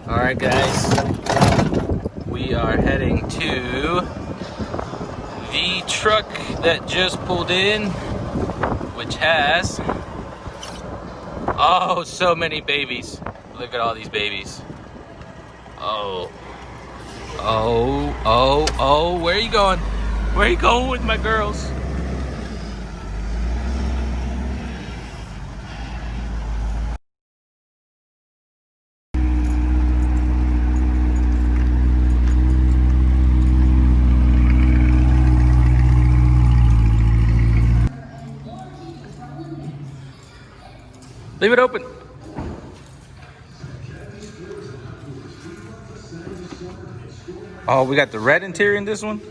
All right, guys, we are heading to the truck that just pulled in, which has, oh, so many babies. Look at all these babies. Oh, where are you going? Where are you going with my girls? Leave it open. Oh, we got the red interior in this one?